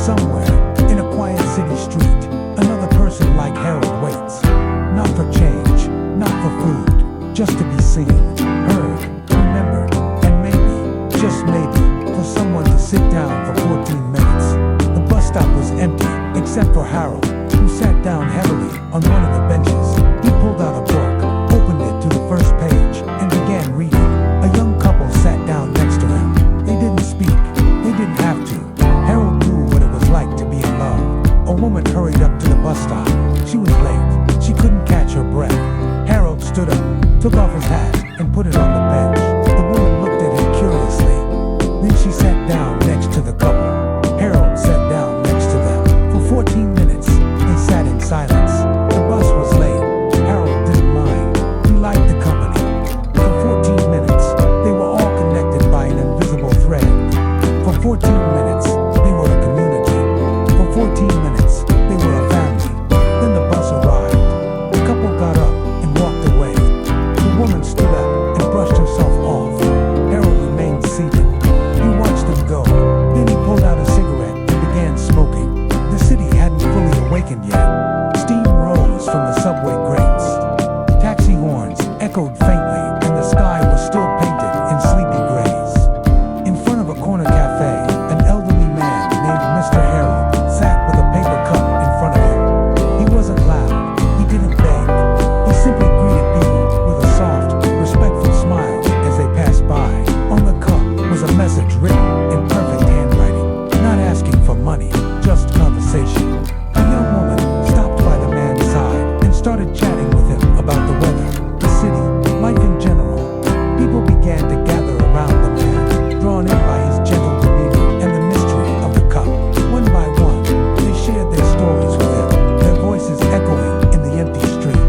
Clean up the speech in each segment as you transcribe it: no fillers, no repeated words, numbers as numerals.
Somewhere, in a quiet city street, another person like Harold waits. Not for change, not for food, just to be seen, heard, remembered, and maybe, just maybe, for someone to sit down for 14 minutes. The bus stop was empty, except for Harold, who sat down heavily on one of the benches. He pulled out a book, opened it to the first page, and began reading. A young couple sat down next to him. They didn't speak. They didn't have to. Harold knew what it was like to be in love. A woman hurried up to the bus stop. She was late. She couldn't catch her breath. Harold stood up, took off his hat, and put it on the bench. The woman looked at him curiously. Then she sat down next to the couple. Harold sat down next to them. For 14 minutes, they sat in silence. The bus was late. Harold didn't mind. He liked the company. For 14 minutes, they were all connected by an invisible thread. For 14 minutes, they were a community. For 14 minutes, they were a family. Then the bus arrived. The couple got up and walked away. The woman stood up and brushed herself off. Harold remained seated. He watched them go. Then he pulled out a cigarette and began smoking. The city hadn't fully awakened yet. Steam rose from the subway grates. Taxi horns echoed faintly, and the sky was still painted in sleepy grays. In front of a corner cafe, an elderly man named Mr. Harold sat with a paper cup in front of him. He wasn't loud. He didn't beg. He simply greeted people with a soft, respectful smile as they passed by. On the cup was a message written in perfect handwriting, not asking for money, just conversation. A young woman stopped by the man's side and started chatting with him about the weather, the city, life in general. People began to gather around the man, drawn in by his gentle demeanor and the mystery of the cup. One by one, they shared their stories with him, their voices echoing in the empty street.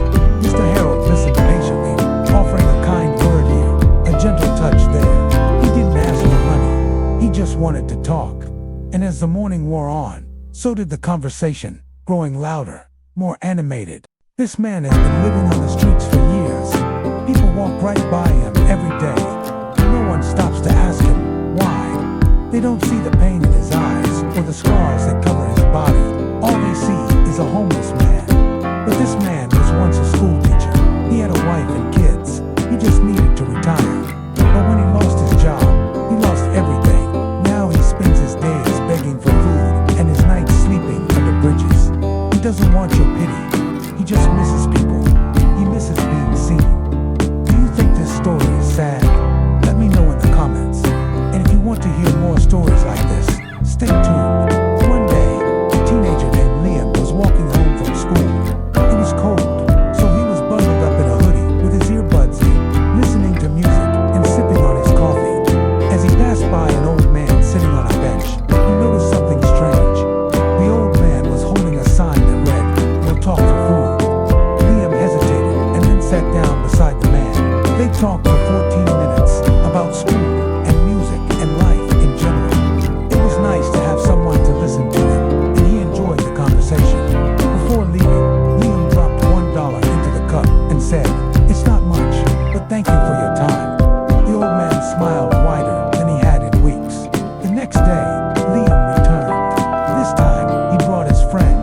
Mr. Harold listened patiently, offering a kind word here, a gentle touch there. He didn't ask for money. He just wanted to talk. And as the morning wore on, so did the conversation, growing louder, more animated. This man has been living on the streets for years. People walk right by him every day. No one stops to ask him why. They don't see the pain in his eyes or the scars that cover his body. All they see is a homeless man. But this man was once a school teacher. He had a wife and kids. He just needed to retire. But when he lost his job, he lost everything. Now he spends his days begging for food and his nights sleeping under bridges. He doesn't want your pity. He just misses people. He misses being seen. Do you think this story is sad? Let me know in the comments. And if you want to hear more stories like this, stay tuned. One day, a teenager named Liam was walking home from school. It was cold, so he was bundled up in a hoodie with his earbuds in, listening to music and sipping on his coffee. As he passed by an old man sitting on a bench, he noticed something strange. The old man was holding a sign that read, "No talk for food." Liam hesitated and then sat down beside the man. They talked for 14 minutes about school and music and life in general. It was nice to have someone to listen to him, and he enjoyed the conversation. Before leaving, Liam dropped $1 into the cup and said, "It's not much, but thank you for your time." The old man smiled wider than he had in weeks. The next day, Liam returned. This time, he brought his friend.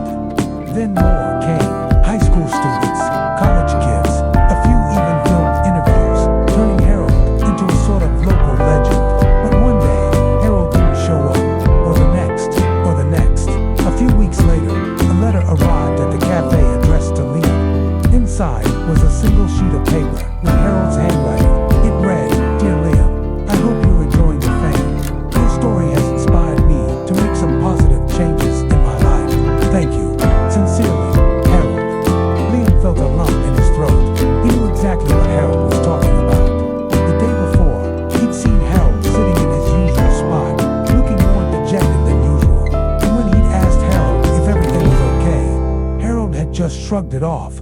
Then more came. High school students, college kids, a few even filmed interviews, turning Harold into a sort of local legend. But one day, Harold didn't show up, or the next, or the next. A few weeks later, a letter arrived at the cafe addressed to Liam. Inside was a single sheet of paper with Harold's handwriting. It read, "Dear Liam, I hope you're enjoying the fame. Your story has inspired me to make some positive changes in my life. Thank you. Sincerely, Harold." Liam felt a lump in his throat. He knew exactly what Harold was talking about. The day before, he'd seen Harold sitting in his usual spot, looking more dejected than usual. And when he'd asked Harold if everything was okay, Harold had just shrugged it off.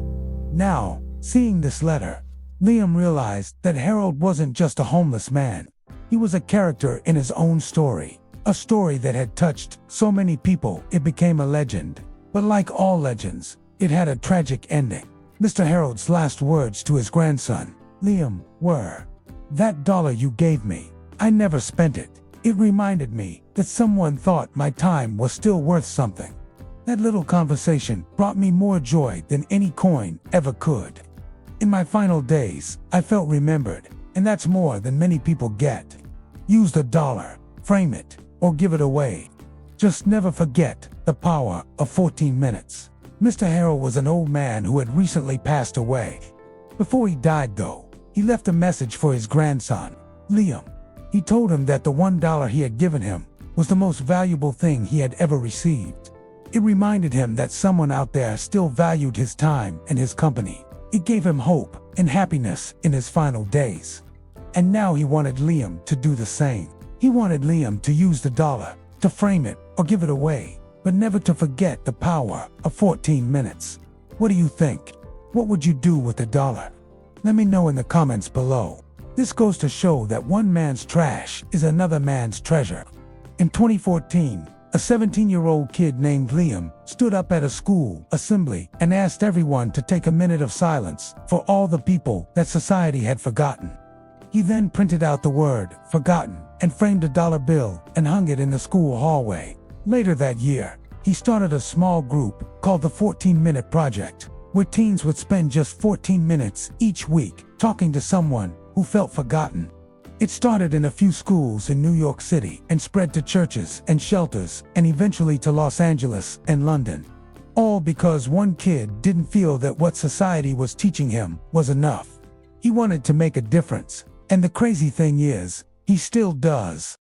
Now, seeing this letter, Liam realized that Harold wasn't just a homeless man. He was a character in his own story, a story that had touched so many people it became a legend. But like all legends, it had a tragic ending. Mr. Harold's last words to his grandson, Liam, were, "That dollar you gave me, I never spent it. It reminded me that someone thought my time was still worth something. That little conversation brought me more joy than any coin ever could. In my final days, I felt remembered, and that's more than many people get. Use the dollar, frame it, or give it away. Just never forget the power of 14 minutes. Mr. Harold was an old man who had recently passed away. Before he died, though, he left a message for his grandson, Liam. He told him that the $1 he had given him was the most valuable thing he had ever received. It reminded him that someone out there still valued his time and his company. It gave him hope and happiness in his final days. And now he wanted Liam to do the same. He wanted Liam to use the dollar, to frame it or give it away, but never to forget the power of 14 minutes. What do you think? What would you do with the dollar? Let me know in the comments below. This goes to show that one man's trash is another man's treasure. In 2014, a 17-year-old kid named Liam stood up at a school assembly and asked everyone to take a minute of silence for all the people that society had forgotten. He then printed out the word "forgotten" and framed a dollar bill and hung it in the school hallway. Later that year, he started a small group called the 14-Minute Project, where teens would spend just 14 minutes each week talking to someone who felt forgotten. It started in a few schools in New York City and spread to churches and shelters and eventually to Los Angeles and London. All because one kid didn't feel that what society was teaching him was enough. He wanted to make a difference, and the crazy thing is, he still does.